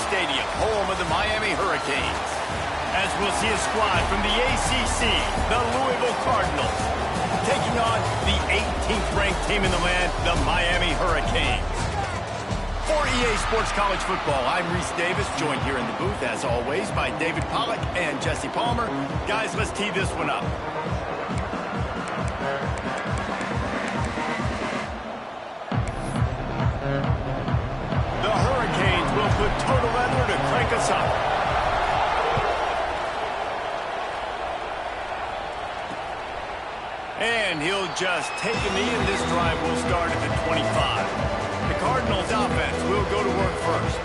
Stadium, home of the Miami Hurricanes. As we'll see a squad from the ACC, the Louisville Cardinals, taking on the 18th ranked team in the land, the Miami Hurricanes. For EA Sports College Football, I'm Reese Davis, joined here in the booth, as always, by David Pollack and Jesse Palmer. Guys, let's tee this one up. The Hurricanes will put total leather to crank us up. And he'll just take a knee, and this drive will start at the 25. The Cardinals offense will go to work first.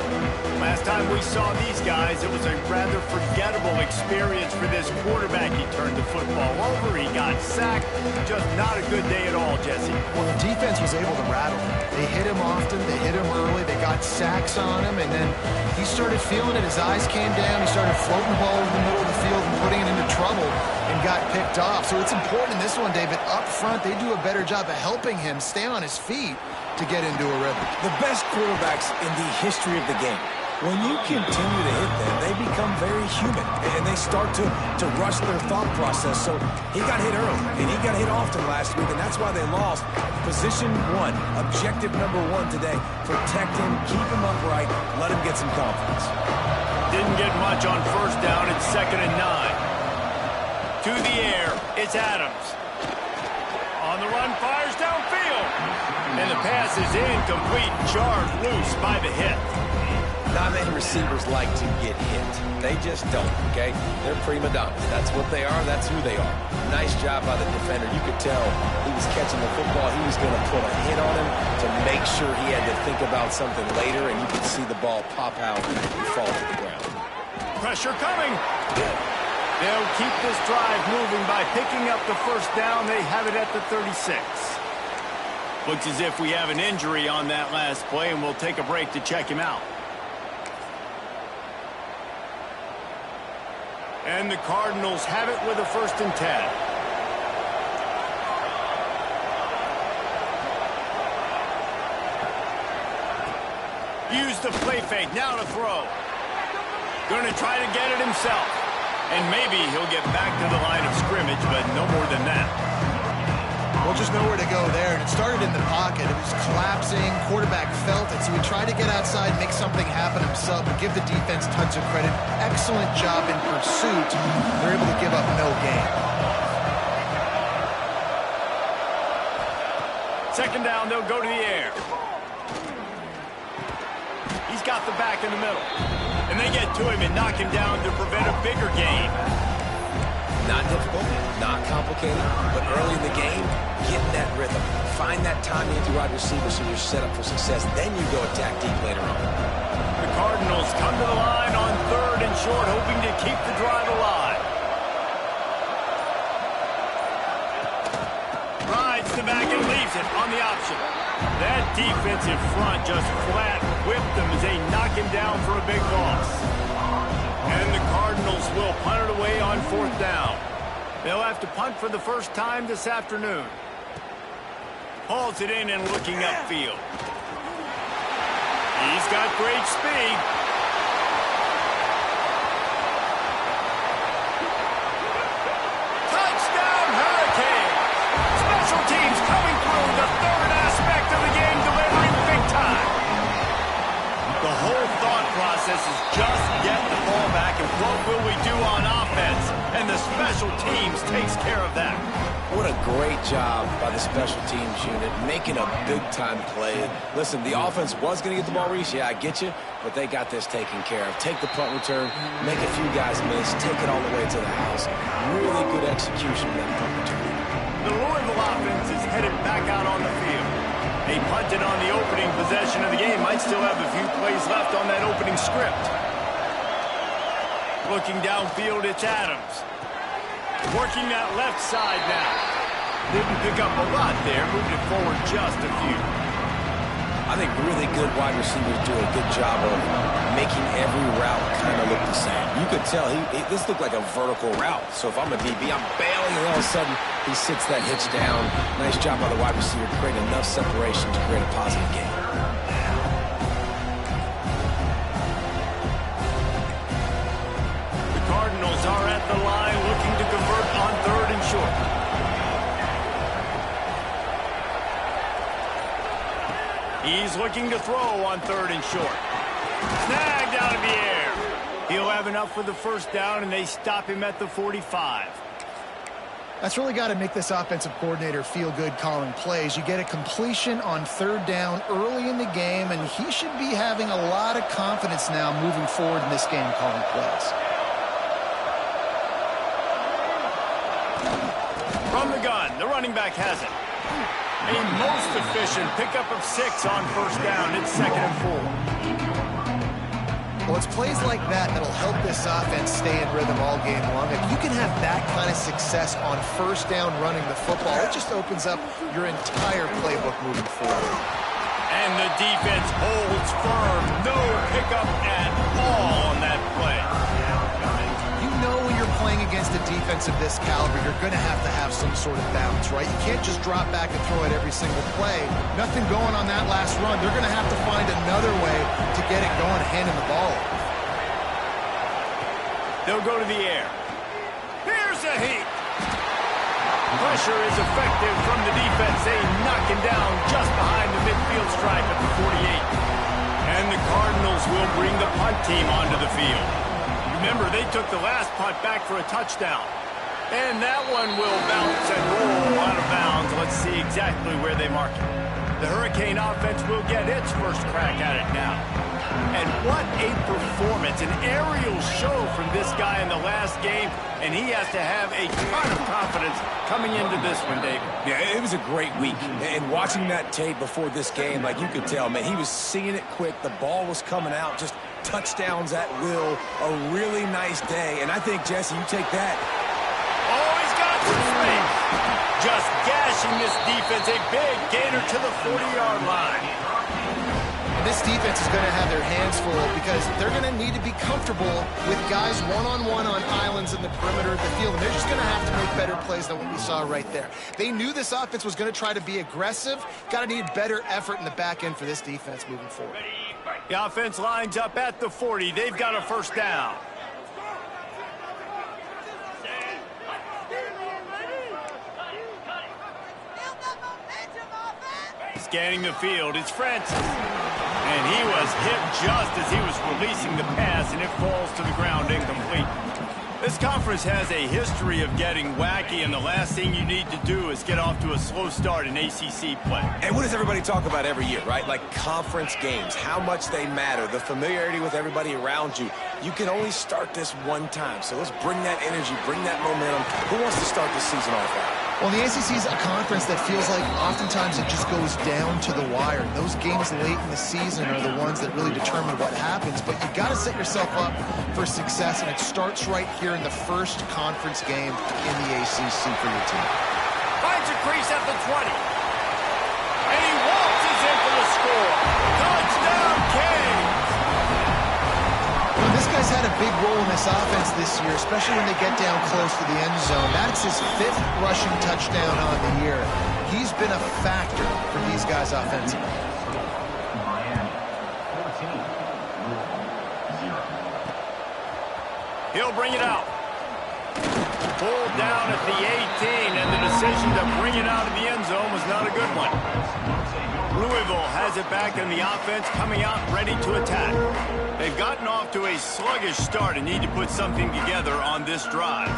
Last time we saw these guys, it was a rather forgettable experience for this quarterback. He turned the football over, he got sacked. Just not a good day at all, Jesse. Well, the defense was able to rattle him. They hit him often, they hit him early, they got sacks on him, and then he started feeling it. His eyes came down, he started floating the ball over the middle of the field and putting it into trouble, and got picked off. So it's important in this one, David, up front, they do a better job of helping him stay on his feet to get into a rhythm. The best quarterbacks in the history of the game, when you continue to hit them, they become very human, and they start to rush their thought process. So he got hit early, and he got hit often last week, and that's why they lost. Position one, objective number one today, protect him, keep him upright, let him get some confidence. Didn't get much on first down. It's 2nd and 9. To the air, it's Adams. On the run, fires downfield. And the pass is incomplete, jarred loose by the hit. Not many receivers like to get hit. They just don't, okay? They're prima donnas. That's what they are. That's who they are. Nice job by the defender. You could tell he was catching the football. He was going to put a hit on him to make sure he had to think about something later, and you could see the ball pop out and fall to the ground. Pressure coming. They'll keep this drive moving by picking up the first down. They have it at the 36. Looks as if we have an injury on that last play, and we'll take a break to check him out. And the Cardinals have it with a 1st and 10. Use the play fake, now to throw. Going to try to get it himself. And maybe he'll get back to the line of scrimmage, but no more than that. Well, just nowhere to go there. And it started in the pocket. It was collapsing. Quarterback felt it, so he tried to get outside, make something happen himself, but give the defense tons of credit. Excellent job in pursuit. They're able to give up no gain. 2nd down, they'll go to the air. He's got the back in the middle. And they get to him and knock him down to prevent a bigger gain. Not difficult, not complicated, but early in the game, get in that rhythm. Find that timing with your wide receiver so you're set up for success. Then you go attack deep later on. The Cardinals come to the line on 3rd and short, hoping to keep the drive alive. Rides the back and leaves it on the option. That defensive front just flat whipped them as they knock him down for a big loss. And the Cardinals will punt it away on 4th down. They'll have to punt for the first time this afternoon. Hauls it in and looking upfield. He's got great speed. Touchdown, Hurricanes! Special teams coming through, the 3rd aspect of the game, delivering big time. The whole thought process is just get the ball back, and what will we do on offense? And the special teams takes care of that. What a great job by the special teams unit, making a big-time play. Listen, the offense was going to get the ball, Reese. Yeah, I get you, but they got this taken care of. Take the punt return, make a few guys miss, take it all the way to the house. Really good execution of that punt return. The Louisville offense is headed back out on the field. They punted on the opening possession of the game. Might still have a few plays left on that opening script. Looking downfield, it's Adams. Working that left side now. Didn't pick up a lot there. Moved it forward just a few. I think really good wide receivers do a good job of making every route kind of look the same. You could tell this looked like a vertical route. So if I'm a DB, I'm bailing, and all of a sudden he sits that hitch down. Nice job by the wide receiver to create enough separation to create a positive gain. the line looking to convert on 3rd and short. He's looking to throw on 3rd and short. Snagged out of the air. He'll have enough for the first down, and they stop him at the 45. That's really got to make this offensive coordinator feel good calling plays. You get a completion on 3rd down early in the game, and he should be having a lot of confidence now moving forward in this game calling plays. From the gun, the running back has it. A most efficient pickup of 6 on 1st down. It's 2nd and 4. Well, it's plays like that that'll help this offense stay in rhythm all game long. If you can have that kind of success on 1st down running the football, it just opens up your entire playbook moving forward. And the defense holds firm. No pickup at all on that play. You know when you're playing against a defense of this caliber, you're going to have some sort of balance, right? You can't just drop back and throw it every single play. Nothing going on that last run. They're going to have to find another way to get it going, handing the ball off. They'll go to the air. Here's a heat. Pressure is effective from the defense. They knock him down just behind the midfield stripe at the 48. And the Cardinals will bring the punt team onto the field. Remember, they took the last punt back for a touchdown. And that one will bounce and roll out of bounds. Let's see exactly where they mark it. The Hurricane offense will get its first crack at it now. And what a performance, an aerial show from this guy in the last game, and he has to have a ton of confidence coming into this one, David. Yeah, it was a great week. And watching that tape before this game, like you could tell, man, he was seeing it quick. The ball was coming out, just touchdowns at will. A really nice day. And I think, Jesse, you take that. Oh, he's got some space. Just gashing this defense, a big gainer to the 40-yard line. And this defense is going to have their hands full because they're going to need to be comfortable with guys one-on-one on islands in the perimeter of the field. And they're just going to have to make better plays than what we saw right there. They knew this offense was going to try to be aggressive. Got to need better effort in the back end for this defense moving forward. The offense lines up at the 40. They've got a first down. Scanning the field, it's Francis. And he was hit just as he was releasing the pass, and it falls to the ground incomplete. This conference has a history of getting wacky, and the last thing you need to do is get off to a slow start in ACC play. And what does everybody talk about every year, right? Like conference games, how much they matter, the familiarity with everybody around you. You can only start this one time, so let's bring that energy, bring that momentum. Who wants to start this season off right? Well, the ACC is a conference that feels like oftentimes it just goes down to the wire. Those games late in the season are the ones that really determine what happens. But you got to set yourself up for success, and it starts right here in the first conference game in the ACC for your team. Finds a crease at the 20. And he waltzes in for the score. Touchdown, Kings! Well, this guy's had a big role in this offense this year, especially when they get down close to the end zone. That's his 5th rushing touchdown on the year. He's been a factor for these guys offensively. He'll bring it out. Pulled down at the 18, and the decision to bring it out of the end zone was not a good one. Louisville has it back, and the offense coming out ready to attack. They've gotten off to a sluggish start and need to put something together on this drive.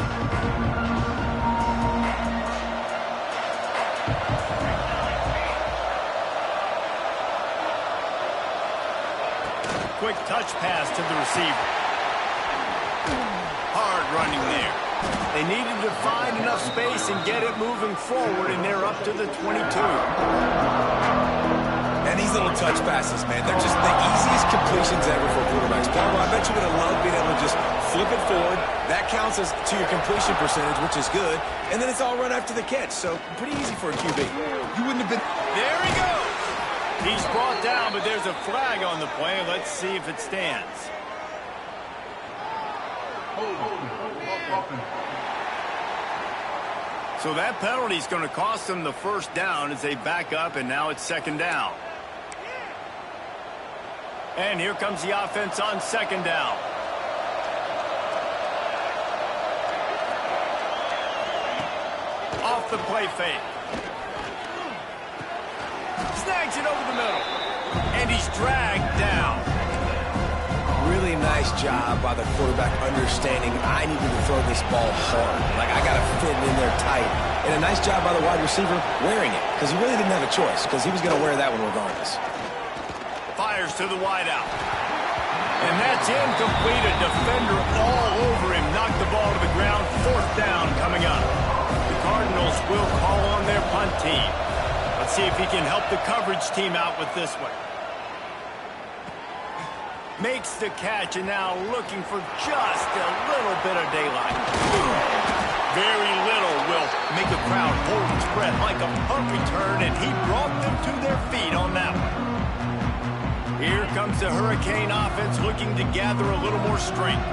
Quick touch pass to the receiver. Hard running there. They needed to find enough space and get it moving forward, and they're up to the 22. And these little touch passes, man, they're just the easiest completions ever for quarterbacks. Paul, I bet you would have loved being able to just flip it forward. That counts as to your completion percentage, which is good. And then it's all run after the catch, so pretty easy for a QB. You wouldn't have been... There he goes! He's brought down, but there's a flag on the play. Let's see if it stands. So that penalty is going to cost them the first down as they back up, and now it's 2nd down. And here comes the offense on 2nd down. the play fake. Snags it over the middle. And he's dragged down. Really nice job by the quarterback understanding I needed to throw this ball hard. Like, I got to fit it in there tight. And a nice job by the wide receiver wearing it, because he really didn't have a choice, because he was going to wear that one regardless. Fires to the wideout. And that's incomplete. A defender all over him. Knocked the ball to the ground. 4th down coming up. The Cardinals will call on their punt team. Let's see if he can help the coverage team out with this one. Makes the catch, and now looking for just a little bit of daylight. Very little will make a crowd hold its breath like a punt return, and he brought them to their feet on that one. Here comes the Hurricane offense looking to gather a little more strength.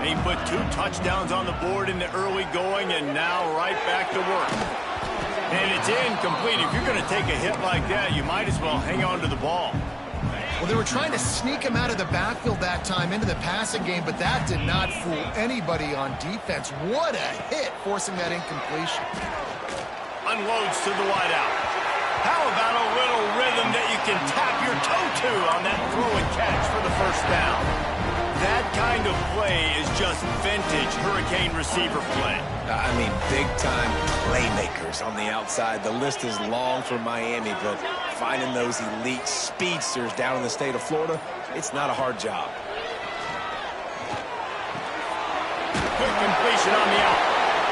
They put 2 touchdowns on the board in the early going, and now right back to work. And it's incomplete. If you're going to take a hit like that, you might as well hang on to the ball. Well, they were trying to sneak him out of the backfield that time into the passing game, but that did not fool anybody on defense. What a hit, forcing that incompletion. Unloads to the wideout. How about a little rhythm that you can tap your toe to on that throw and catch for the 1st down? That kind of play is just vintage Hurricane receiver play. I mean, big-time playmakers on the outside. The list is long for Miami, but finding those elite speedsters down in the state of Florida, it's not a hard job. Quick completion on the out.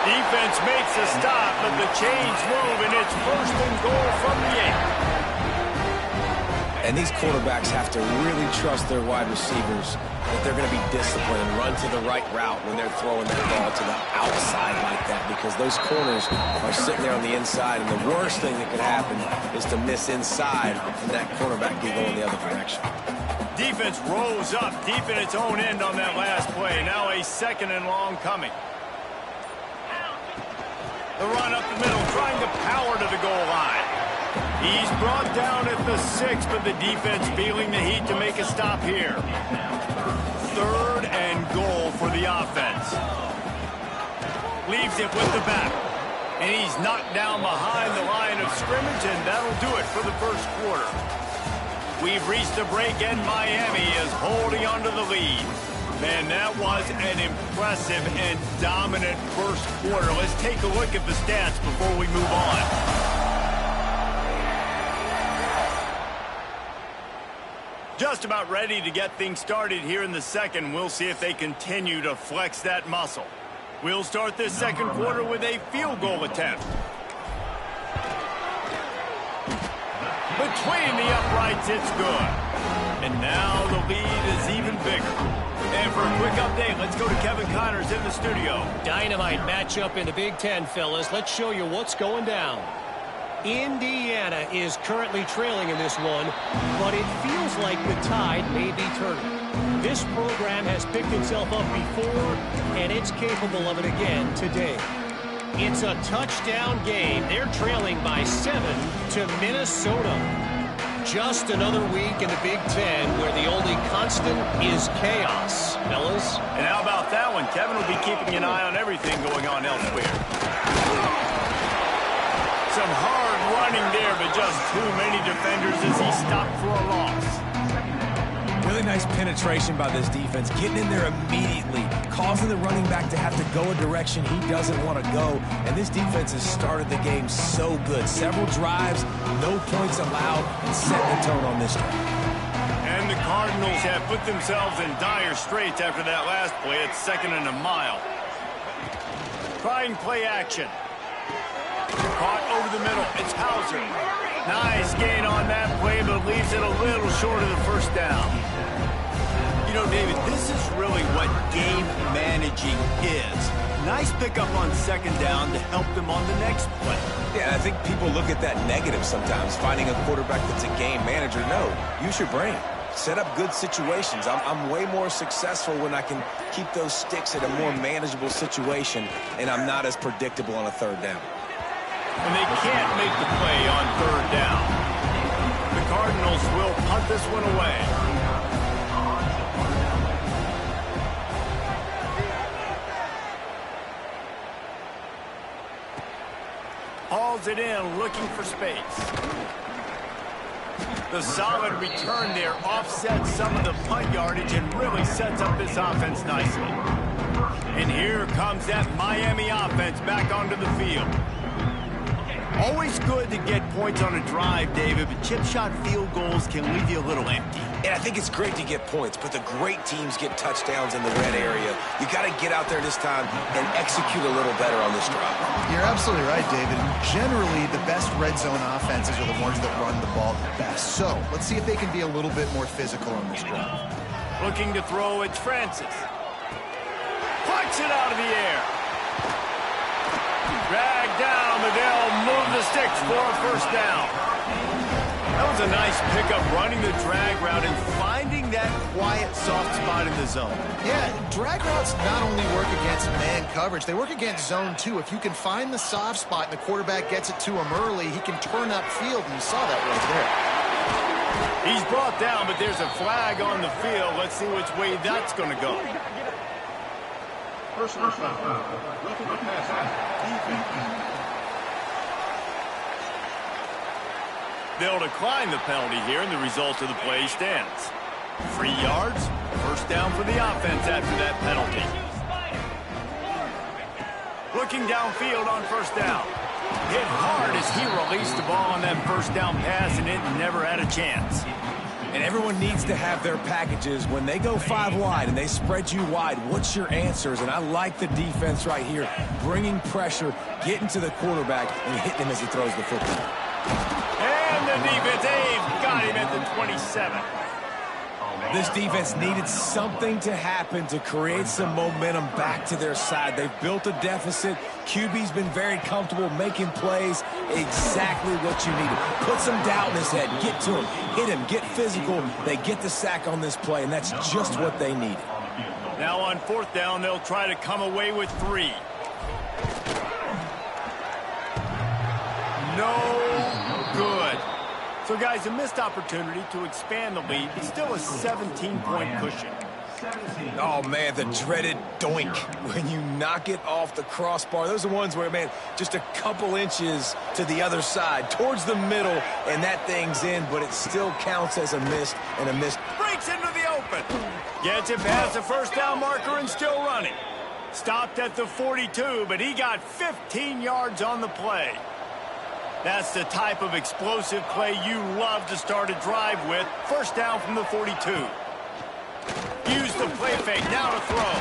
Defense makes a stop, but the chains move, and it's 1st and goal from the 8. And these quarterbacks have to really trust their wide receivers that they're going to be disciplined and run to the right route when they're throwing that ball to the outside like that, because those corners are sitting there on the inside, and the worst thing that could happen is to miss inside and that quarterback be going the other direction. Defense rolls up deep in its own end on that last play. Now a 2nd and long coming. The run up the middle, trying to power to the goal line. He's brought down at the 6, but the defense feeling the heat to make a stop here. 3rd and goal for the offense. Leaves it with the back. And he's knocked down behind the line of scrimmage, and that'll do it for the 1st quarter. We've reached a break, and Miami is holding on to the lead. Man, that was an impressive and dominant 1st quarter. Let's take a look at the stats before we move on. Just about ready to get things started here in the 2nd. We'll see if they continue to flex that muscle. We'll start this 2nd quarter with a field goal attempt. Between the uprights, it's good. And now the lead is even bigger. And for a quick update, let's go to Kevin Connors in the studio. Dynamite matchup in the Big Ten, fellas. Let's show you what's going down. Indiana is currently trailing in this one, but it feels like the tide may be turning. This program has picked itself up before, and it's capable of it again today. It's a touchdown game. They're trailing by 7 to Minnesota. Just another week in the Big Ten where the only constant is chaos, fellas. And how about that one? Kevin will be keeping an eye on everything going on elsewhere. Some hard running there, but just too many defenders as he stopped for a loss. Really nice penetration by this defense, getting in there immediately, causing the running back to have to go a direction he doesn't want to go. And this defense has started the game so good. Several drives, no points allowed, and setting the tone on this drive. And the Cardinals have put themselves in dire straits after that last play. It's 2nd and a mile. Trying play action. Caught over the middle. It's Hauser. Nice gain on that play, but leaves it a little short of the 1st down. You know, David, this is really what game managing is. Nice pickup on 2nd down to help them on the next play. Yeah, I think people look at that negative sometimes, finding a quarterback that's a game manager. No, use your brain. Set up good situations. I'm way more successful when I can keep those sticks at a more manageable situation, and I'm not as predictable on a 3rd down. And they can't make the play on 3rd down. The Cardinals will punt this one away. hauls it in, looking for space. The solid return there offsets some of the punt yardage and really sets up this offense nicely. And here comes that Miami offense back onto the field. Always good to get points on a drive, David, but chip shot field goals can leave you a little empty. And I think it's great to get points, but the great teams get touchdowns in the red area. You got to get out there this time and execute a little better on this drive. You're absolutely right, David. Generally, the best red zone offenses are the ones that run the ball the best. So let's see if they can be a little bit more physical on this drive. Looking to throw, it's Francis. Punch it out of the air. Drag down, but they'll move the sticks for a first down. That was a nice pickup, running the drag route and finding that quiet, soft spot in the zone. Yeah, drag routes not only work against man coverage, they work against zone too. If you can find the soft spot and the quarterback gets it to him early, he can turn upfield, and you saw that right there. He's brought down, but there's a flag on the field. Let's see which way that's going to go. Personal foul. They'll decline the penalty here, and the result of the play stands. 3 yards, first down for the offense after that penalty. Looking downfield on first down. Hit hard as he released the ball on that first down pass, and it never had a chance. And everyone needs to have their packages. When they go 5 wide and they spread you wide, what's your answers? And I like the defense right here, bringing pressure, getting to the quarterback, and hitting him as he throws the football. And the defense, they've got him at the 27. This defense needed something to happen to create some momentum back to their side. They've built a deficit. QB's been very comfortable making plays. Exactly what you needed. Put some doubt in his head. Get to him. Hit him. Get physical. They get the sack on this play, and that's just what they needed. Now on fourth down, they'll try to come away with 3. No good. So, guys, a missed opportunity to expand the lead, but still a 17-point cushion. Oh, man, the dreaded doink when you knock it off the crossbar. Those are ones where, man, just a couple inches to the other side, towards the middle, and that thing's in, but it still counts as a miss, and a miss. Breaks into the open. Gets it past the first down marker and still running. Stopped at the 42, but he got 15 yards on the play. That's the type of explosive play you love to start a drive with. First down from the 42. Use the play fake, now to throw.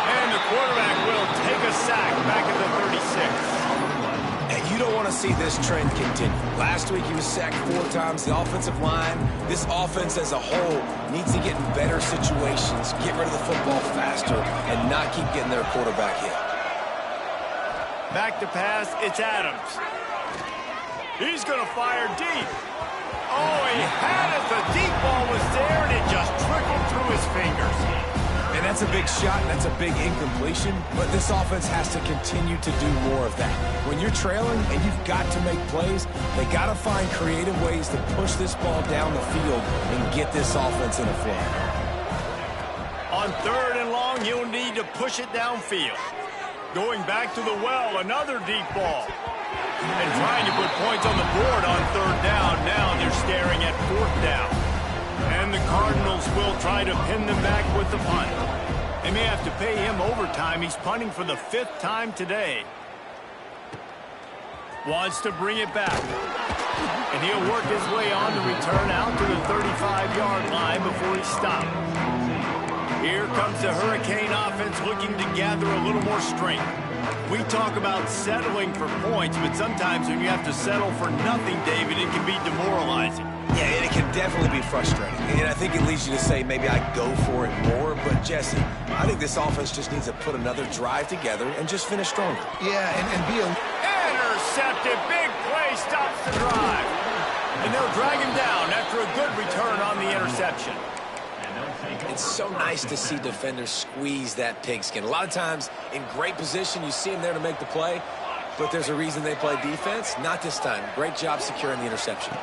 And the quarterback will take a sack back at the 36. And you don't want to see this trend continue. Last week he was sacked 4 times. The offensive line, this offense as a whole, needs to get in better situations, get rid of the football faster, and not keep getting their quarterback hit. Back to pass, it's Adams. He's going to fire deep. Oh, he had it. The deep ball was there, and it just trickled through his fingers. And that's a big shot, and that's a big incompletion, but this offense has to continue to do more of that. When you're trailing and you've got to make plays, they got to find creative ways to push this ball down the field and get this offense in a flow. On 3rd and long, you'll need to push it downfield. Going back to the well, another deep ball. And trying to put points on the board on 3rd down. Now they're staring at 4th down. And the Cardinals will try to pin them back with the punt. They may have to pay him overtime. He's punting for the 5th time today. Wants to bring it back. And he'll work his way on the return out to the 35-yard line before he stopped. Here comes the Hurricane offense looking to gather a little more strength. We talk about settling for points, but sometimes when you have to settle for nothing, David, it can be demoralizing. Yeah, and it can definitely be frustrating. And I think it leads you to say maybe I go for it more. But, Jesse, I think this offense just needs to put another drive together and just finish stronger. Yeah, and be a... Intercepted. Big play stops the drive. And they'll drag him down after a good return on the interception. It's so nice to see defenders squeeze that pigskin. A lot of times, in great position, you see them there to make the play, but there's a reason they play defense. Not this time. Great job securing the interception.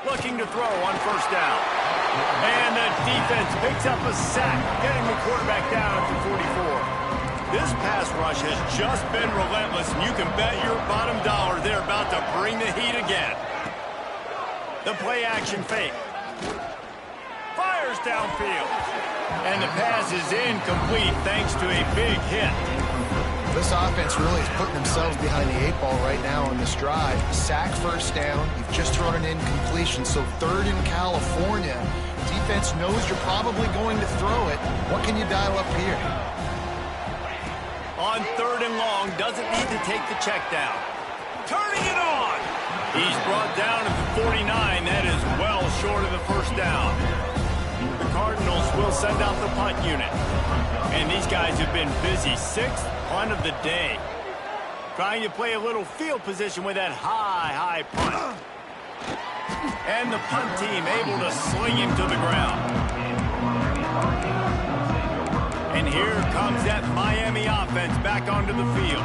Looking to throw on 1st down. And the defense picks up a sack, getting the quarterback down at the 44. This pass rush has just been relentless, and you can bet your bottom dollar they're about to bring the heat again. The play-action fake. Fires downfield. And the pass is incomplete thanks to a big hit. This offense really is putting themselves behind the 8 ball right now on this drive. Sack first down. You've just thrown an incompletion, so third in California. Defense knows you're probably going to throw it. What can you dial up here? On third and long, doesn't need to take the check down. Turning it on. He's brought down at the 49. That is well short of the first down. The Cardinals will send out the punt unit. And these guys have been busy. 6th punt of the day. Trying to play a little field position with that high punt. And the punt team able to sling him to the ground. And here comes that Miami offense back onto the field.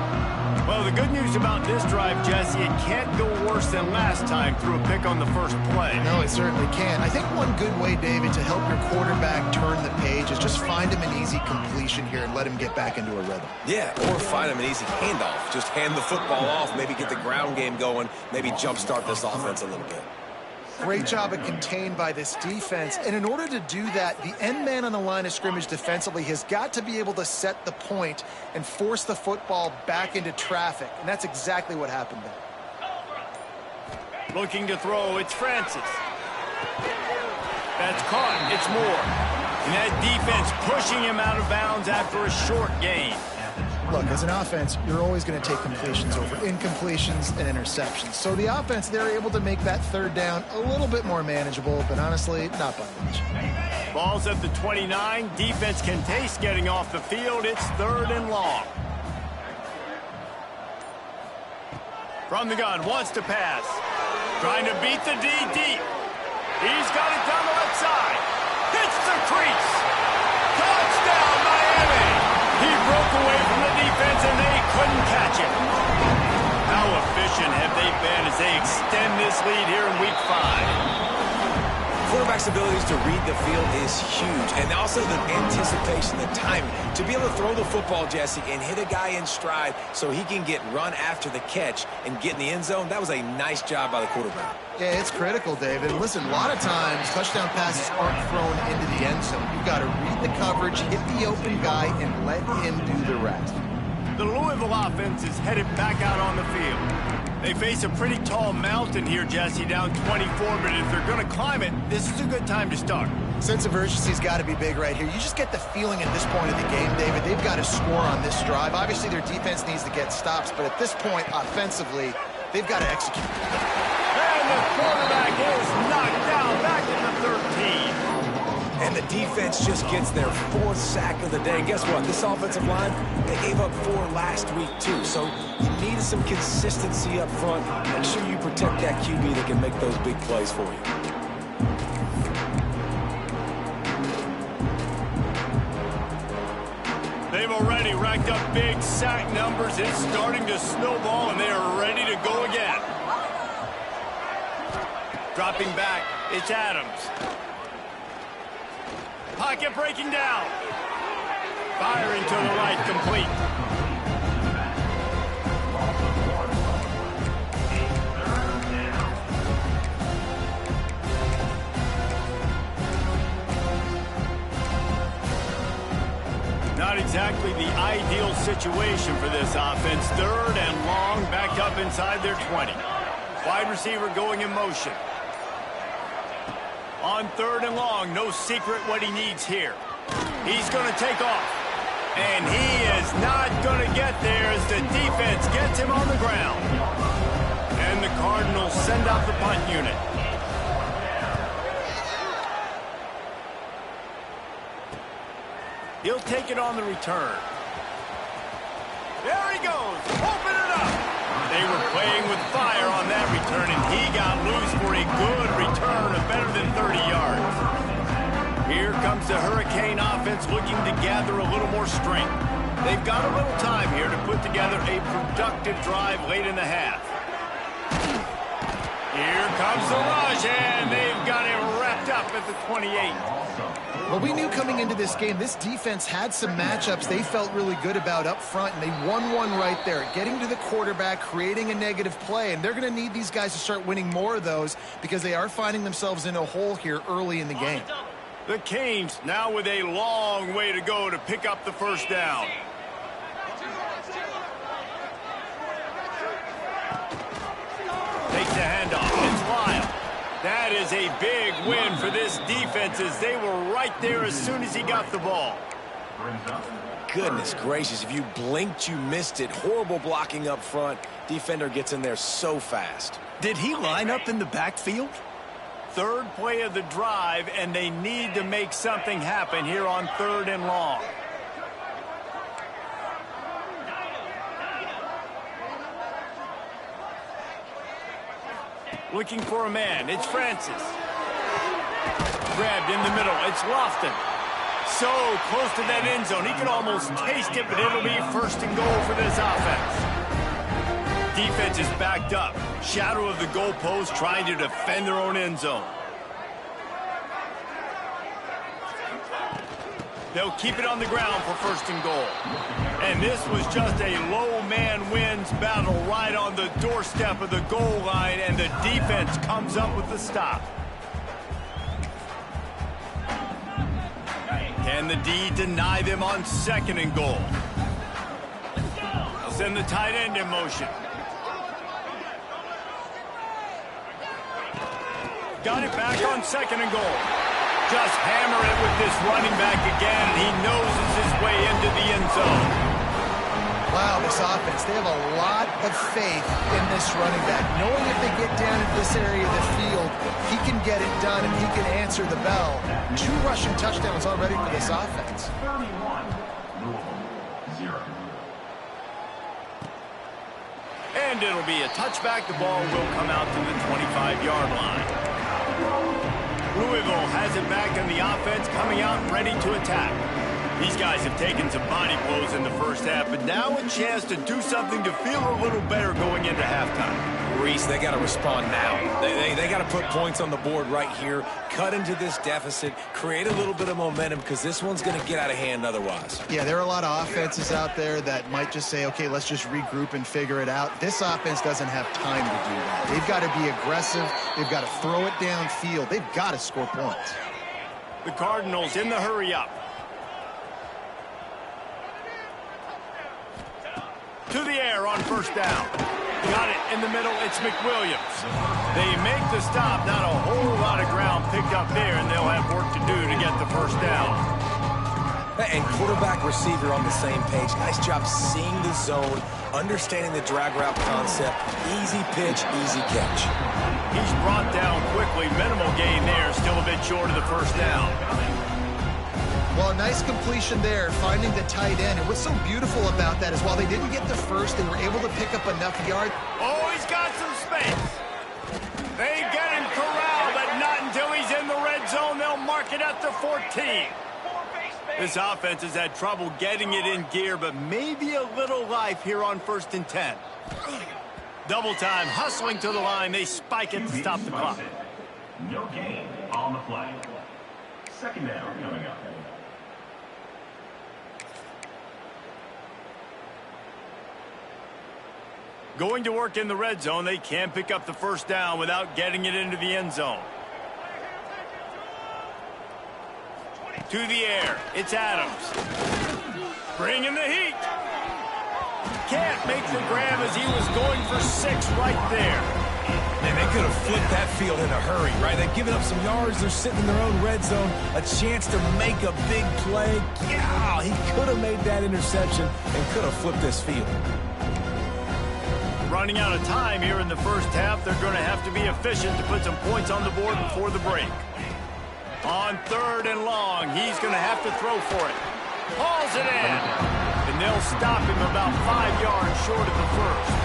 Well, the good news about this drive, Jesse, it can't go worse than last time through a pick on the first play. No, it certainly can't. I think one good way, David, to help your quarterback turn the page is just find him an easy completion here and let him get back into a rhythm. Yeah, or find him an easy handoff. Just hand the football off, maybe get the ground game going, maybe jumpstart this offense a little bit. Great job of contained by this defense. And in order to do that, the end man on the line of scrimmage defensively has got to be able to set the point and force the football back into traffic. And that's exactly what happened there. Looking to throw, it's Francis. That's caught, it's Moore. And that defense pushing him out of bounds after a short gain. Look, as an offense, you're always going to take completions over incompletions and interceptions. So the offense, they're able to make that third down a little bit more manageable, but honestly, not by much. Ball's at the 29. Defense can taste getting off the field. It's third and long. From the gun, wants to pass. Trying to beat the D deep. He's got it down the left side. Hits the crease. Touchdown, Miami. He broke away from the defense, and they couldn't catch him. How efficient have they been as they extend this lead here in Week 5? Quarterback's abilities to read the field is huge, and also the anticipation, the timing. To be able to throw the football, Jesse, and hit a guy in stride so he can get run after the catch and get in the end zone, that was a nice job by the quarterback. Yeah, it's critical, David. Listen, a lot of times touchdown passes aren't thrown into the end zone. You've got to read the coverage, hit the open guy, and let him do the rest. The Louisville offense is headed back out on the field. They face a pretty tall mountain here, Jesse, down 24, but if they're going to climb it, this is a good time to start. Sense of urgency's got to be big right here. You just get the feeling at this point of the game, David, they've got to score on this drive. Obviously, their defense needs to get stops, but at this point, offensively, they've got to execute. And the quarterback is knocked down back at the 13. And the defense just gets their 4th sack of the day. And guess what? This offensive line, they gave up 4 last week, too. So you need some consistency up front. Make sure you protect that QB that can make those big plays for you. They've already racked up big sack numbers. It's starting to snowball, and they are ready to go again. Dropping back, it's Adams. Pocket breaking down. Firing to the right, complete. Not exactly the ideal situation for this offense. Third and long, backed up inside their 20. Wide receiver going in motion. On third and long, no secret what he needs here. He's going to take off. And he is not going to get there as the defense gets him on the ground. And the Cardinals send out the punt unit. He'll take it on the return. There he goes. Open it up. They were playing with fire on that return, and he got loose for a good return of better than 30 yards. Here comes the Hurricane offense looking to gather a little more strength. They've got a little time here to put together a productive drive late in the half. Here comes the rush, and they've got it wrapped up at the 28. Well, we knew coming into this game, this defense had some matchups they felt really good about up front, and they won one right there, getting to the quarterback, creating a negative play, and they're going to need these guys to start winning more of those because they are finding themselves in a hole here early in the game. The Canes now with a long way to go to pick up the first down. Takes the handoff. It's Lyle. That is a big win for this defense as they were right there as soon as he got the ball. Goodness gracious, if you blinked, you missed it. Horrible blocking up front. Defender gets in there so fast. Did he line up in the backfield? Third play of the drive, and they need to make something happen here on 3rd and long. Looking for a man. It's Francis. Grabbed in the middle. It's Lofton. So close to that end zone. He can almost taste it, but it'll be 1st and goal for this offense. Defense is backed up. Shadow of the goalpost trying to defend their own end zone. They'll keep it on the ground for 1st and goal. And this was just a low man wins battle right on the doorstep of the goal line, and the defense comes up with the stop. Can the D deny them on 2nd and goal? They'll send the tight end in motion. Got it back on 2nd and goal. Just hammer it with this running back again, and he noses his way into the end zone. Wow, this offense, they have a lot of faith in this running back. Knowing if they get down into this area of the field, he can get it done and he can answer the bell. 2 rushing touchdowns already for this offense. 31, Louisville, 0. And it'll be a touchback. The ball will come out to the 25-yard line. Louisville has it back in the offense, coming out ready to attack. These guys have taken some body blows in the first half, but now a chance to do something to feel a little better going into halftime. Reese, they got to respond now. They got to put points on the board right here, cut into this deficit, create a little bit of momentum because this one's going to get out of hand otherwise. Yeah, there are a lot of offenses out there that might just say, okay, let's just regroup and figure it out. This offense doesn't have time to do that. They've got to be aggressive. They've got to throw it downfield. They've got to score points. The Cardinals in the hurry-up. To the air on 1st down. Got it in the middle. It's McWilliams. They make the stop. Not a whole lot of ground picked up there, and they'll have work to do to get the 1st down. And quarterback receiver on the same page. Nice job seeing the zone, understanding the drag route concept. Easy pitch, easy catch. He's brought down quickly. Minimal gain there. Still a bit short of the 1st down. Well, a nice completion there, finding the tight end. And what's so beautiful about that is while they didn't get the first, they were able to pick up enough yards. Oh, he's got some space. They get him corralled, but not until he's in the red zone. They'll mark it at the 14. This offense has had trouble getting it in gear, but maybe a little life here on 1st and 10. Double time, hustling to the line. They spike it to stop the clock. No gain on the play. 2nd down coming up. Going to work in the red zone. They can't pick up the 1st down without getting it into the end zone. To the air. It's Adams. Bringing the heat. Can't make the grab as he was going for 6 right there. Man, they could have flipped that field in a hurry, right? They've given up some yards. They're sitting in their own red zone. A chance to make a big play. Yeah, he could have made that interception and could have flipped this field. Running out of time here in the 1st half. They're going to have to be efficient to put some points on the board before the break. On 3rd and long, he's going to have to throw for it. Hauls it in. And they'll stop him about 5 yards short of the 1st.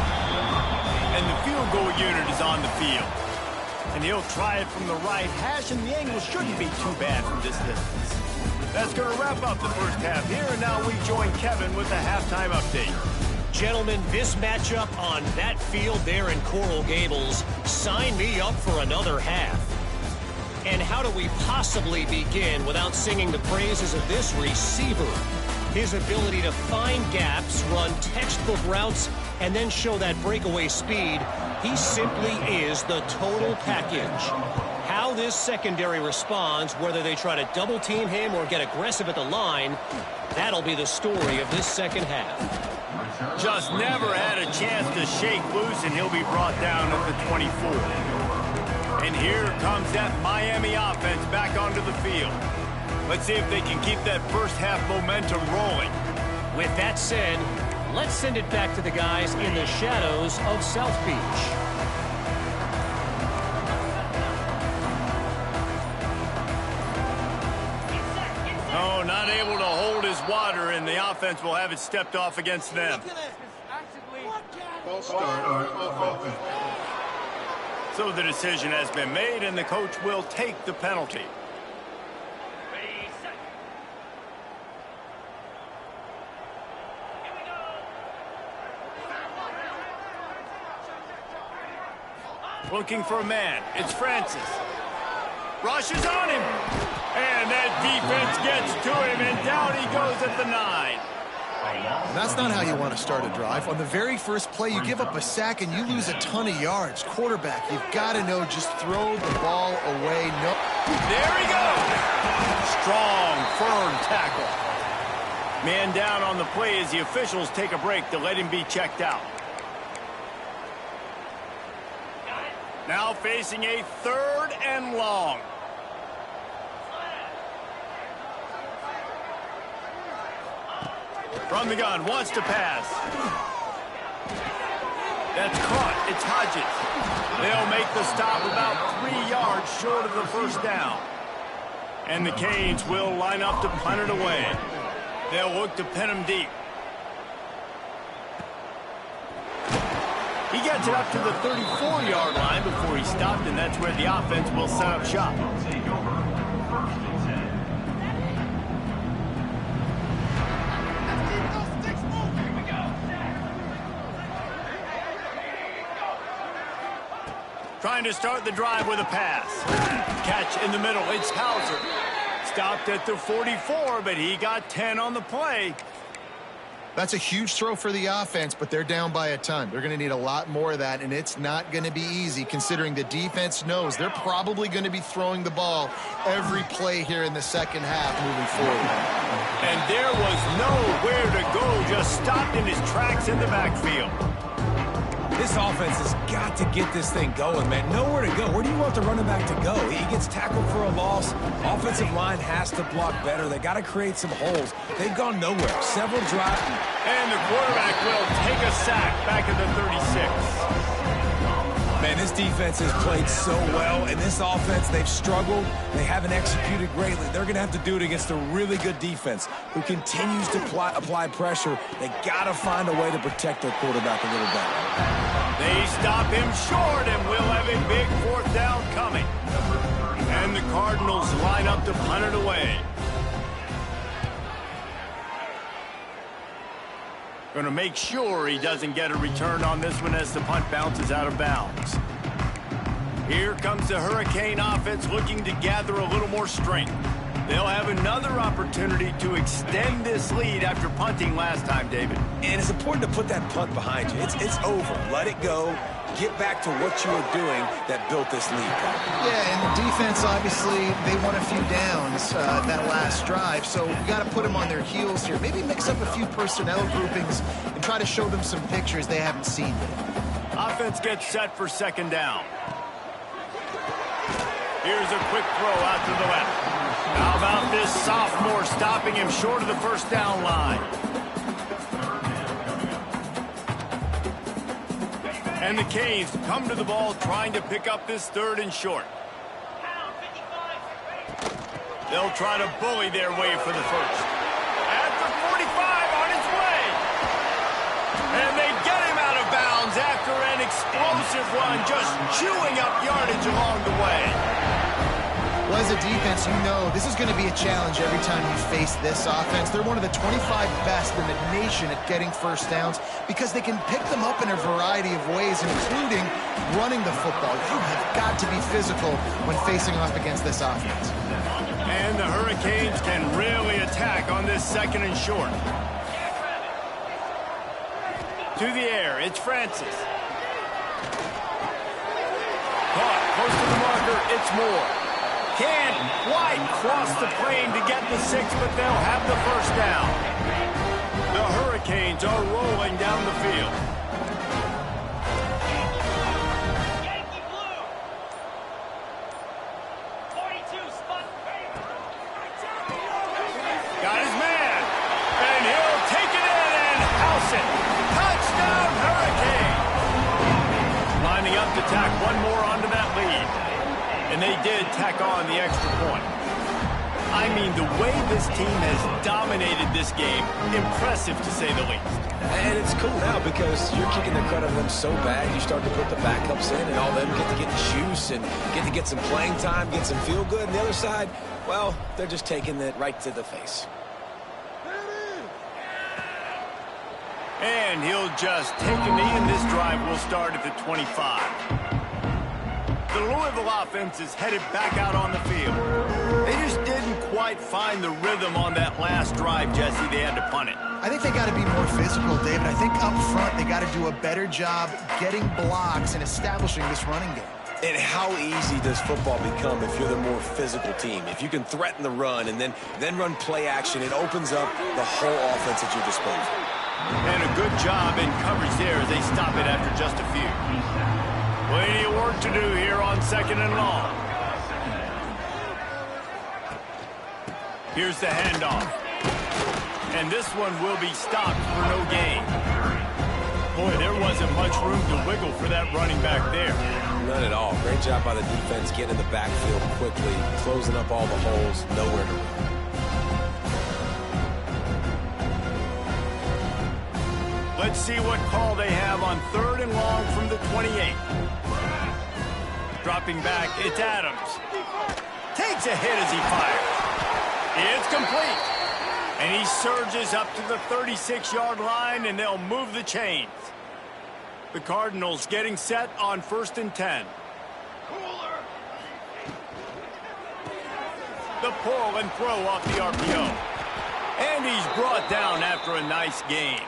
And the field goal unit is on the field. And he'll try it from the right hash, and the angle shouldn't be too bad from this distance. That's going to wrap up the 1st half here, and now we join Kevin with the halftime update. Gentlemen, this matchup on that field there in Coral Gables, sign me up for another half. And how do we possibly begin without singing the praises of this receiver? His ability to find gaps, run textbook routes, and then show that breakaway speed. He simply is the total package. How this secondary responds, whether they try to double-team him or get aggressive at the line, that'll be the story of this second half. Just never had a chance to shake loose, and he'll be brought down at the 24. And here comes that Miami offense back onto the field. Let's see if they can keep that first half momentum rolling. With that said, let's send it back to the guys in the shadows of South Beach. Oh, not able to hold his water, and the offense will have it stepped off against them. False start on offense. So the decision has been made, and the coach will take the penalty. Looking for a man. It's Francis. Rushes on him. And that defense gets to him, and down he goes at the 9. That's not how you want to start a drive. On the very first play, you give up a sack and you lose a ton of yards. Quarterback, you've got to know, just throw the ball away. No. There he goes. Strong, firm tackle. Man down on the play as the officials take a break to let him be checked out. Now facing a 3rd and long. From the gun, wants to pass. That's caught. It's Hodges. They'll make the stop about 3 yards short of the first down. And the Canes will line up to punt it away. They'll look to pin him deep. He gets it up to the 34-yard line before he stopped, and that's where the offense will set up shop. Trying to start the drive with a pass. Catch in the middle. It's Hauser. Stopped at the 44, but he got 10 on the play. That's a huge throw for the offense, but they're down by a ton. They're going to need a lot more of that, and it's not going to be easy considering the defense knows they're probably going to be throwing the ball every play here in the second half moving forward. And there was nowhere to go, just stopped in his tracks in the backfield. This offense has got to get this thing going, man. Nowhere to go. Where do you want the running back to go? He gets tackled for a loss. Offensive line has to block better. They got to create some holes. They've gone nowhere. Several drives. And the quarterback will take a sack back at the 36. Man, this defense has played so well, and this offense, they've struggled. They haven't executed greatly. They're going to have to do it against a really good defense who continues to apply pressure. They got to find a way to protect their quarterback a little better. They stop him short, and we'll have a big 4th down coming. And the Cardinals line up to punt it away. Going to make sure he doesn't get a return on this one as the punt bounces out of bounds. Here comes the Hurricane offense looking to gather a little more strength. They'll have another opportunity to extend this lead after punting last time, David. And it's important to put that punt behind you. It's over. Let it go. Get back to what you were doing that built this lead. Yeah, and the defense, obviously, they won a few downs that last drive, so you got to put them on their heels here. Maybe mix up a few personnel groupings and try to show them some pictures they haven't seen yet. Offense gets set for 2nd down. Here's a quick throw out to the left. How about this sophomore stopping him short of the first down line? And the Canes come to the ball trying to pick up this 3rd and short. They'll try to bully their way for the first. At the 45 on his way. And they get him out of bounds after an explosive run, just chewing up yardage along the way. Well, as a defense, you know this is going to be a challenge every time you face this offense. They're one of the 25 best in the nation at getting first downs because they can pick them up in a variety of ways, including running the football. You have got to be physical when facing off against this offense. And the Hurricanes can really attack on this 2nd and short. To the air, it's Francis. Caught, close to the marker, it's Moore. Can White cross the plane to get the 6, but they'll have the first down. The Hurricanes are rolling down the field. Yankee blue. 42 spot. Got his man, and he'll take it in and house it. Touchdown, Hurricane! Lining up to tack one more onto that lead. And they did tack on the extra point. I mean, the way this team has dominated this game, impressive to say the least. And it's cool now because you're kicking the credit of them so bad, you start to put the backups in, and all of them get to get juice and get to get some playing time, get some feel good. And the other side, well, they're just taking it right to the face. And he'll just take a knee, and this drive will start at the 25. The Louisville offense is headed back out on the field. They just didn't quite find the rhythm on that last drive, Jesse. They had to punt it. I think they got to be more physical, David. I think up front they got to do a better job getting blocks and establishing this running game. And how easy does football become if you're the more physical team? If you can threaten the run and then run play action, it opens up the whole offense at your disposal. And a good job in coverage there as they stop it after just a few. Plenty of work to do here on 2nd and long. Here's the handoff. And this one will be stopped for no gain. Boy, there wasn't much room to wiggle for that running back there. None at all. Great job by the defense getting in the backfield quickly, closing up all the holes, nowhere to run. Let's see what call they have on 3rd and long from the 28. Dropping back, it's Adams. Takes a hit as he fires. It's complete. And he surges up to the 36-yard line, and they'll move the chains. The Cardinals getting set on 1st and 10. The pull and throw off the RPO. And he's brought down after a nice gain.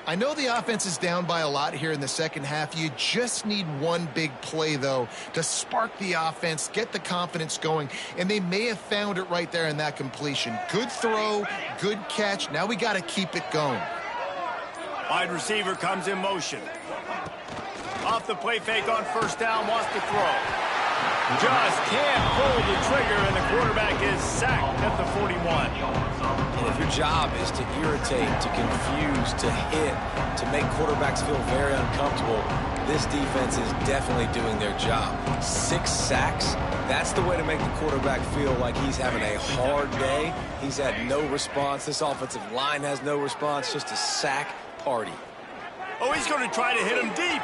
I know the offense is down by a lot here in the second half. You just need one big play, though, to spark the offense, get the confidence going, and they may have found it right there in that completion. Good throw, good catch. Now we got to keep it going. Wide receiver comes in motion. Off the play fake on 1st down, wants to throw. Just can't pull the trigger, and the quarterback is sacked at the 41. And if your job is to irritate, to confuse, to hit, to make quarterbacks feel very uncomfortable, this defense is definitely doing their job. 6 sacks, that's the way to make the quarterback feel like he's having a hard day. He's had no response. This offensive line has no response, just a sack party. Oh, he's going to try to hit him deep.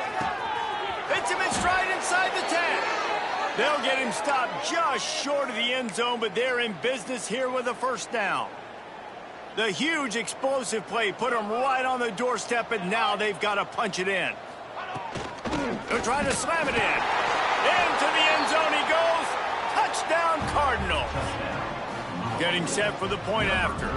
Hits him in stride inside the 10. They'll get him stopped just short of the end zone, but they're in business here with a 1st down. The huge explosive play put them right on the doorstep, and now they've got to punch it in. They're trying to slam it in. Into the end zone he goes. Touchdown, Cardinals. Getting set for the point after.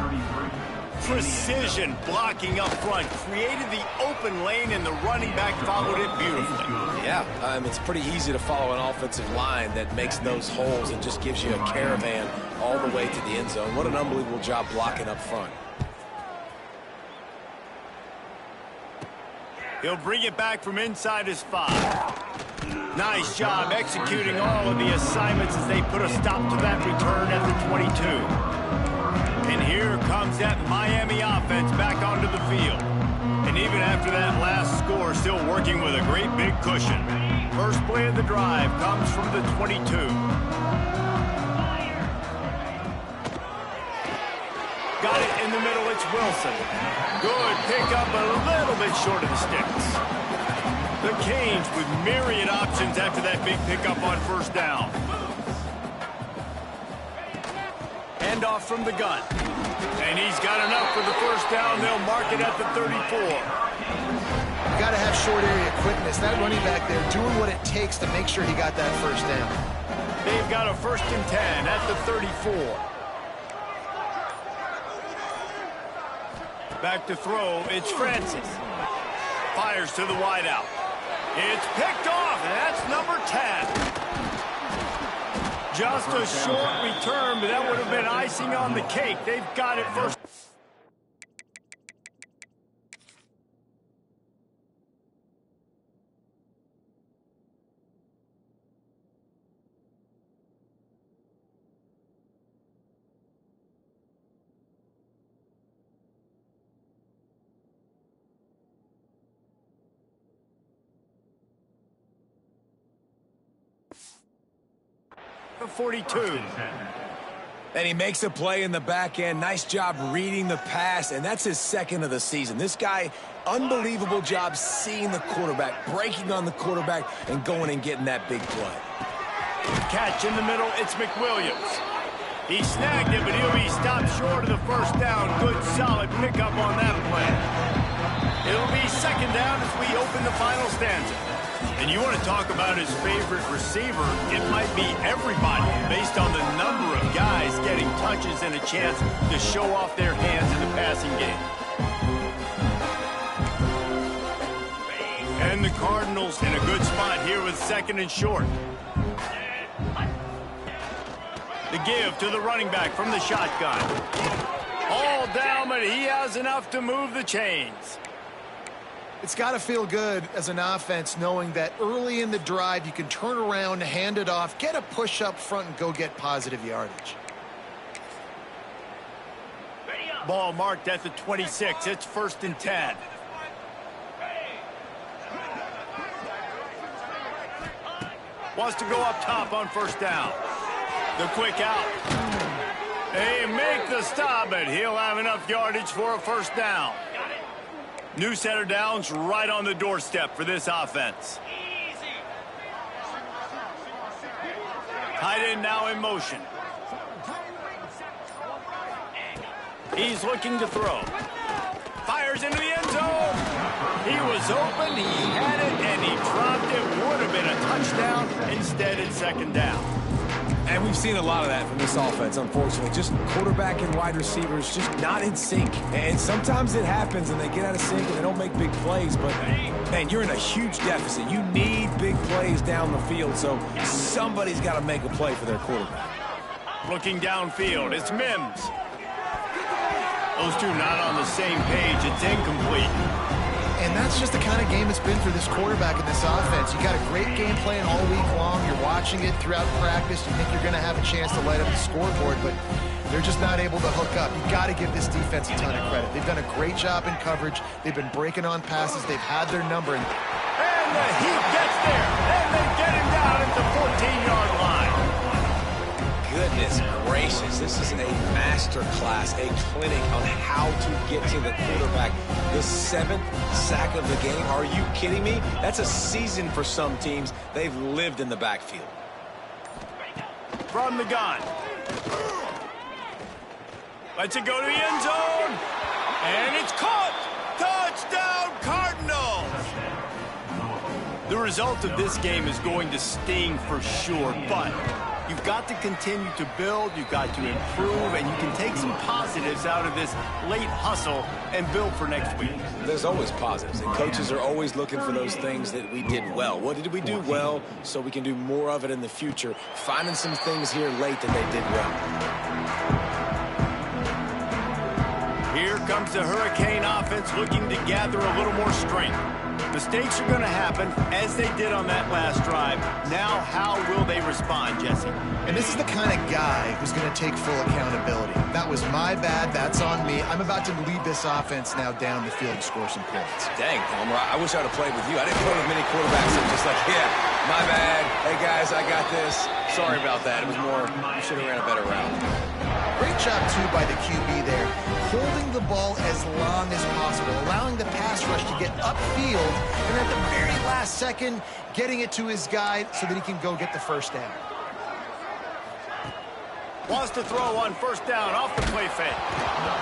Precision blocking up front created the open lane, and the running back followed it beautifully. Yeah, it's pretty easy to follow an offensive line that makes those holes and just gives you a caravan all the way to the end zone. What an unbelievable job blocking up front. He'll bring it back from inside his 5. Nice job executing all of the assignments as they put a stop to that return at the 22. And here comes that Miami offense back onto the field. And even after that last score, still working with a great big cushion. First play of the drive comes from the 22. in the middle, it's Wilson. Good pickup, but a little bit short of the sticks. The Canes with myriad options after that big pickup on first down. Hand off from the gun. And he's got enough for the first down. They'll mark it at the 34. You got to have short area quickness. That running back there doing what it takes to make sure he got that first down. They've got a 1st and 10 at the 34. Back to throw, it's Francis. Fires to the wideout. It's picked off, and that's number 10. Just a short return, but that would have been icing on the cake. They've got it first. The 42. And he makes a play in the back end. Nice job reading the pass, and that's his 2nd of the season. This guy, unbelievable job seeing the quarterback, breaking on the quarterback, and going and getting that big play. Catch in the middle, it's McWilliams. He snagged it, but he'll be stopped short of the first down. Good, solid pickup on that play. It'll be 2nd down as we open the final stanza. And you want to talk about his favorite receiver, it might be everybody based on the number of guys getting touches and a chance to show off their hands in the passing game. And the Cardinals in a good spot here with 2nd and short. The give to the running back from the shotgun. All down, but he has enough to move the chains. It's got to feel good as an offense knowing that early in the drive you can turn around, hand it off, get a push up front, and go get positive yardage. Ball marked at the 26. It's 1st and 10. Wants to go up top on first down. The quick out. They make the stop, but he'll have enough yardage for a first down. New set of downs right on the doorstep for this offense. Tight end now in motion. He's looking to throw. Fires into the end zone. He was open, he had it, and he dropped it. Would have been a touchdown. Instead, it's 2nd down. And we've seen a lot of that from this offense, unfortunately. Just quarterback and wide receivers just not in sync. And sometimes it happens and they get out of sync and they don't make big plays. But, man, you're in a huge deficit. You need big plays down the field, so somebody's got to make a play for their quarterback. Looking downfield, it's Mims. Those two not on the same page. It's incomplete. And that's just the kind of game it's been for this quarterback in this offense. You got a great game plan all week long. You're watching it throughout practice. You think you're going to have a chance to light up the scoreboard, but they're just not able to hook up. You got to give this defense a ton of credit. They've done a great job in coverage. They've been breaking on passes. They've had their number. And the Heat gets there, and they get him down at the 14-yard line. Goodness gracious, this is a master class, a clinic on how to get to the quarterback. The 7th sack of the game. Are you kidding me? That's a season for some teams. They've lived in the backfield. From the gun. Lets it go to the end zone. And it's caught. Touchdown, Cardinals. The result of this game is going to sting for sure, but you've got to continue to build, you've got to improve, and you can take some positives out of this late hustle and build for next week. There's always positives, and coaches are always looking for those things that we did well. What did we do well so we can do more of it in the future? Finding some things here late that they did well. Here comes the Hurricane offense looking to gather a little more strength. Mistakes are going to happen, as they did on that last drive. Now, how will they respond, Jesse? And this is the kind of guy who's going to take full accountability. That was my bad. That's on me. I'm about to lead this offense now down the field and score some points. Dang, Palmer, I wish I would have played with you. I didn't play with many quarterbacks that just like, yeah, My bad. Hey, guys, I got this. Sorry about that. It was more, you should have ran a better route. Great job, too, by the QB there. Holding the ball as long as possible, allowing the pass rush to get upfield, and at the very last second, getting it to his guy so that he can go get the first down. Wants to throw on first down off the play fake.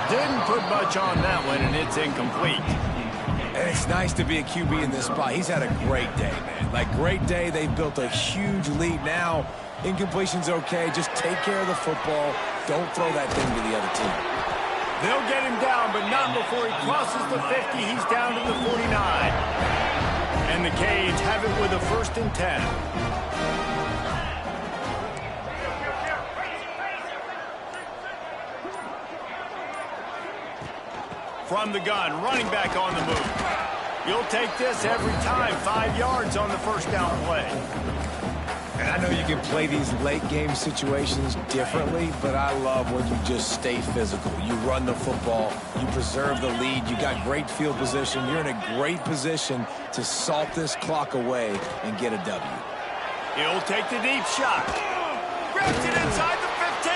Didn't put much on that one, and it's incomplete. And it's nice to be a QB in this spot. He's had a great day, man. Like, great day. They've built a huge lead now. Incompletion's okay. Just take care of the football. Don't throw that thing to the other team. They'll get him down, but not before he crosses the 50. He's down to the 49. And the Canes have it with a 1st and 10. From the gun, running back on the move. You'll take this every time. 5 yards on the first down play. And I know you can play these late-game situations differently, but I love when you just stay physical. You run the football. You preserve the lead. You got great field position. You're in a great position to salt this clock away and get a W. He'll take the deep shot. Grabs it inside the 15.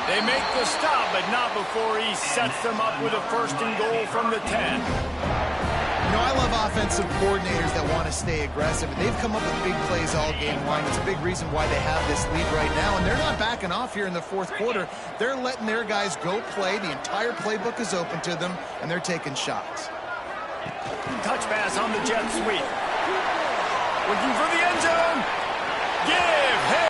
They make the stop, but not before he sets them up with a 1st and goal from the 10. You know, I love offensive coordinators that want to stay aggressive, and they've come up with big plays all game long. It's a big reason why they have this lead right now, and they're not backing off here in the 4th quarter. They're letting their guys go play. The entire playbook is open to them, and they're taking shots. Touch pass on the jet sweep. Looking for the end zone. Give him.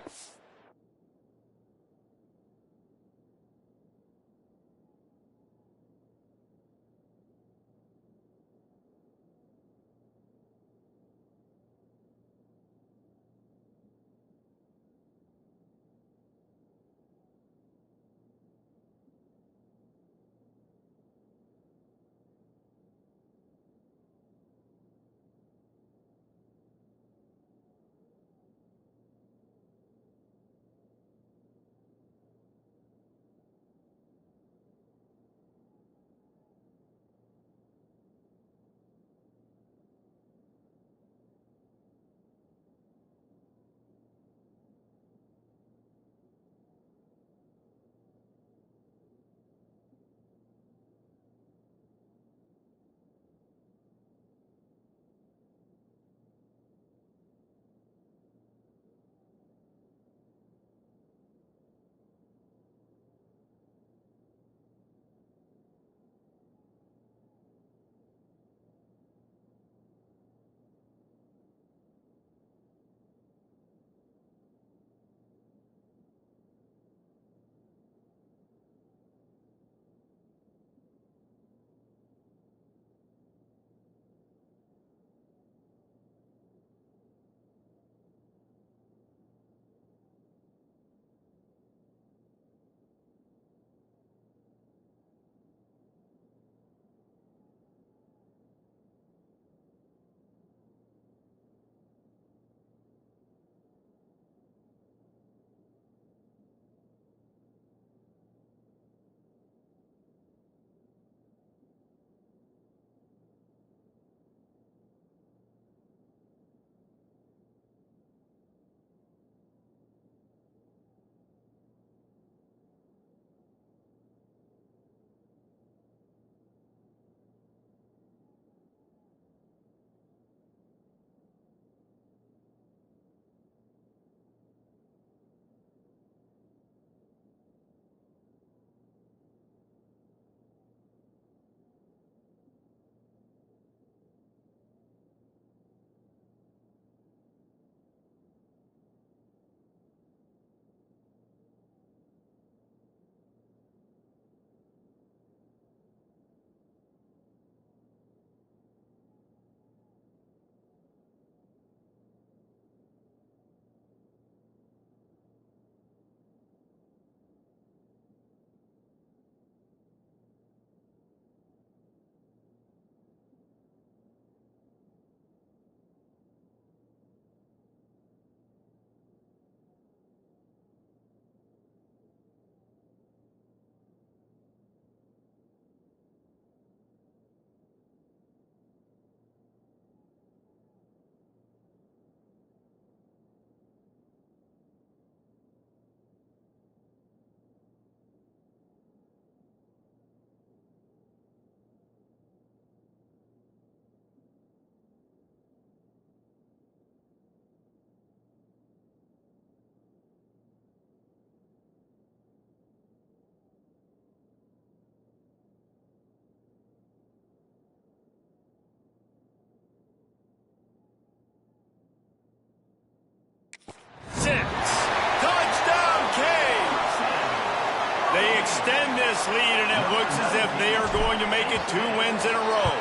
this lead, and it looks as if they are going to make it 2 wins in a row.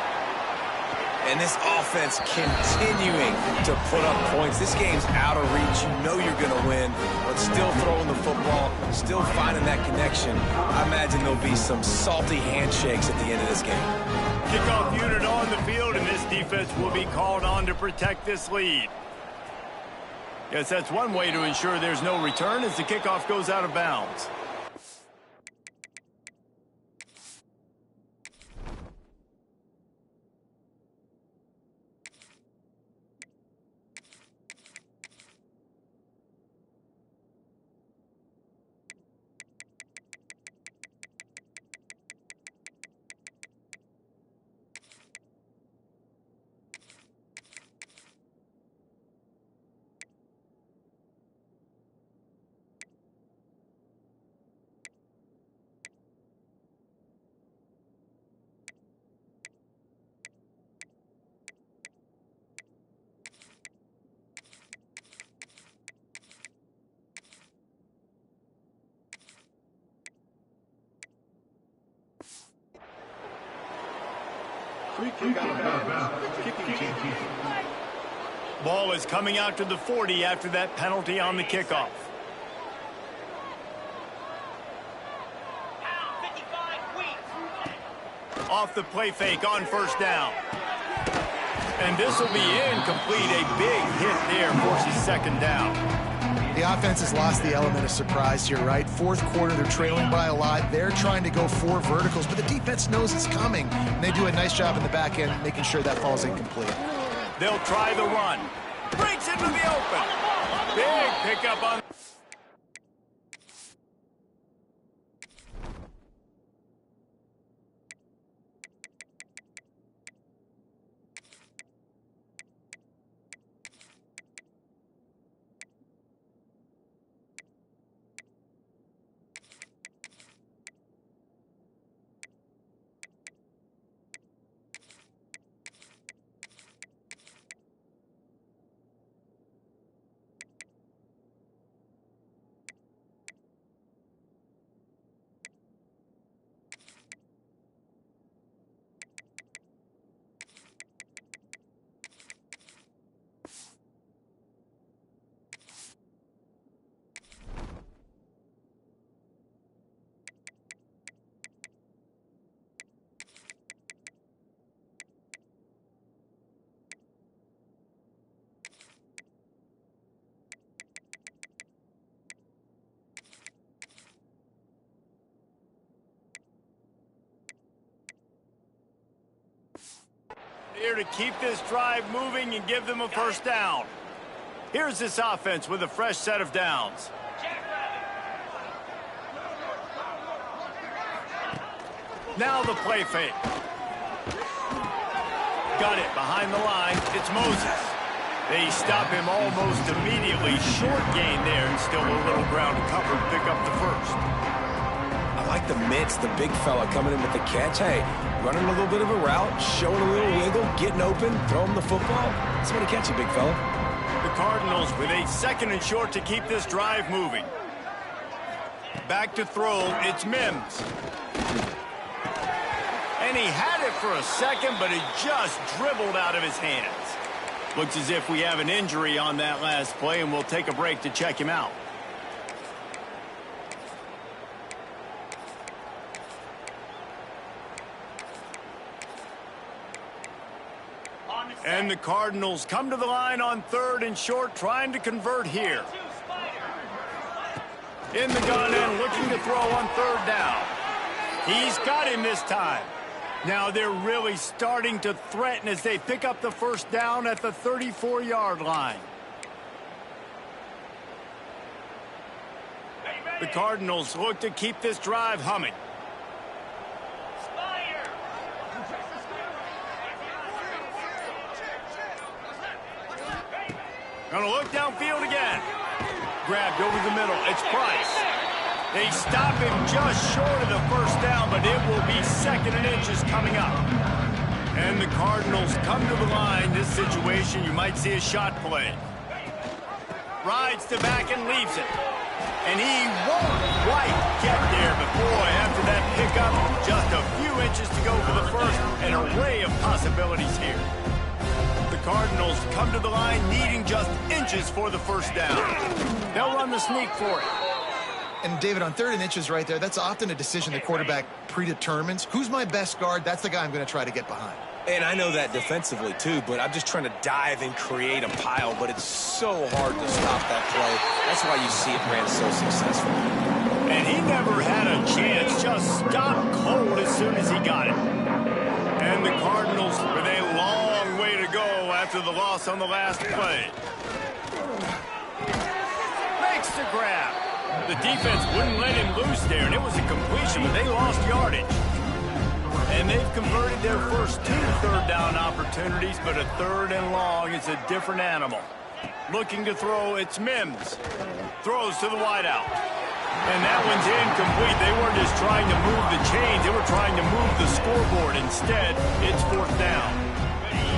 And this offense continuing to put up points. This game's out of reach. You know you're going to win, but still throwing the football, still finding that connection. I imagine there'll be some salty handshakes at the end of this game. Kickoff unit on the field, and this defense will be called on to protect this lead. Guess that's one way to ensure there's no return as the kickoff goes out of bounds. Ball is coming out to the 40 after that penalty on the kickoff. 55 weeks. Off the play fake on first down. And this will be incomplete. A big hit there forces second down. The offense has lost the element of surprise here, right? Fourth quarter, they're trailing by a lot. They're trying to go 4 verticals, but the defense knows it's coming. And they do a nice job in the back end making sure that falls incomplete. They'll try the run. Breaks into the open. Big pickup on... Here to keep this drive moving and give them a first down. Here's this offense with a fresh set of downs. Now the play fake. Got it behind the line. It's Moses. They stop him almost immediately. Short gain there and still a little ground to cover to pick up the first. I like the mitts, the big fella coming in with the catch. Hey, running a little bit of a route, showing a little wiggle, getting open, throwing the football. That's what he catch you, big fella. The Cardinals with a 2nd and short to keep this drive moving. Back to throw, it's Mims. And he had it for a second, but it just dribbled out of his hands. Looks as if we have an injury on that last play, and we'll take a break to check him out. And the Cardinals come to the line on 3rd and short, trying to convert here. In the gun and looking to throw on 3rd down. He's got him this time. Now they're really starting to threaten as they pick up the first down at the 34-yard line. The Cardinals look to keep this drive humming. Gonna look downfield again. Grabbed over the middle. It's Price. They stop him just short of the first down, but it will be 2nd and inches coming up. And the Cardinals come to the line. This situation, you might see a shot play. Rides to back and leaves it. And he won't quite get there, but boy, after that pickup, just a few inches to go for the first. An array of possibilities here. The Cardinals come to the line needing just inches for the first down. They'll run the sneak for it. And, David, on 3rd and inches right there, that's often a decision the quarterback predetermines. Who's my best guard? That's the guy I'm going to try to get behind. And I know that defensively, too, but I'm just trying to dive and create a pile, but it's so hard to stop that play. That's why you see it ran so successful. And he never had a chance, just stopped cold as soon as he got it. And the Cardinals with a long way to go after the loss on the last play. Makes the grab. The defense wouldn't let him loose there, and it was a completion, but they lost yardage. And they've converted their first 2 third-down opportunities, but a 3rd and long is a different animal. Looking to throw, it's Mims. Throws to the wideout. And that one's incomplete. They weren't just trying to move the chains. They were trying to move the scoreboard. Instead, it's 4th down.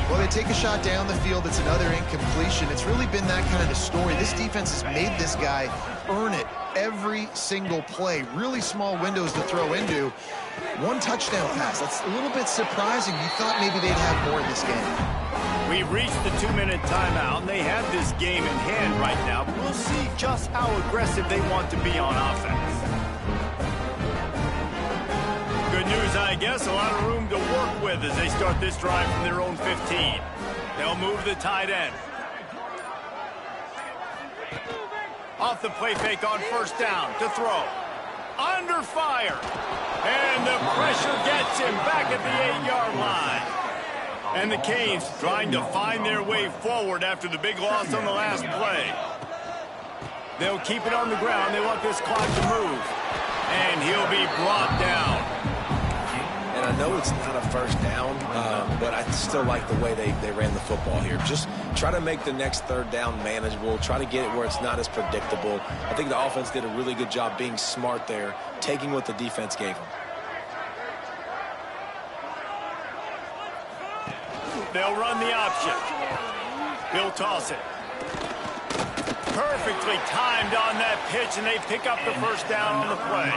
Well, they take a shot down the field. It's another incompletion. It's really been that kind of a story. This defense has made this guy earn it every single play. Really small windows to throw into. 1 touchdown pass. That's a little bit surprising. You thought maybe they'd have more in this game. We've reached the 2-minute timeout, and they have this game in hand right now. We'll see just how aggressive they want to be on offense. Good news, I guess. A lot of room to work with as they start this drive from their own 15. They'll move the tight end. Off the play fake on 1st down to throw. Under fire. And the pressure gets him back at the 8-yard line. And the Canes trying to find their way forward after the big loss on the last play. They'll keep it on the ground. They want this clock to move. And he'll be brought down. And I know it's not a 1st down, but I still like the way they ran the football here. Just try to make the next 3rd down manageable. Try to get it where it's not as predictable. I think the offense did a really good job being smart there, taking what the defense gave them. They'll run the option. He'll toss it. Perfectly timed on that pitch, and they pick up the 1st down on the play.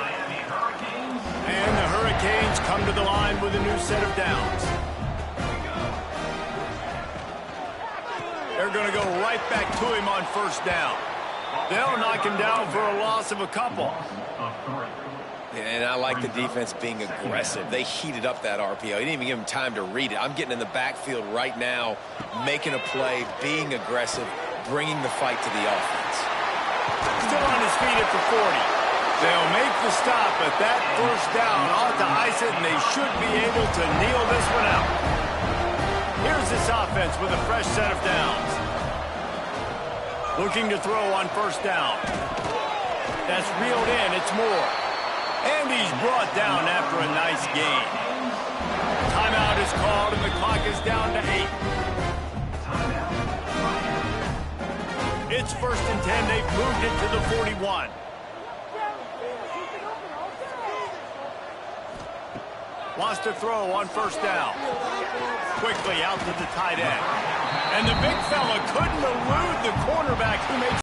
And the Hurricanes come to the line with a new set of downs. They're going to go right back to him on 1st down. They'll knock him down for a loss of a couple. And I like the defense being aggressive. They heated up that RPO. He didn't even give him time to read it. I'm getting in the backfield right now, making a play, being aggressive, bringing the fight to the offense. Still on his feet at the 40. They'll make the stop, but that 1st down ought to ice it, and they should be able to kneel this one out. Here's this offense with a fresh set of downs. Looking to throw on 1st down. That's reeled in. It's Moore. And he's brought down after a nice gain. Timeout is called, and the clock is down to 8. It's 1st and 10. They've moved it to the 41. Wants to throw on 1st down. Quickly out to the tight end. And the big fella couldn't elude the cornerback who made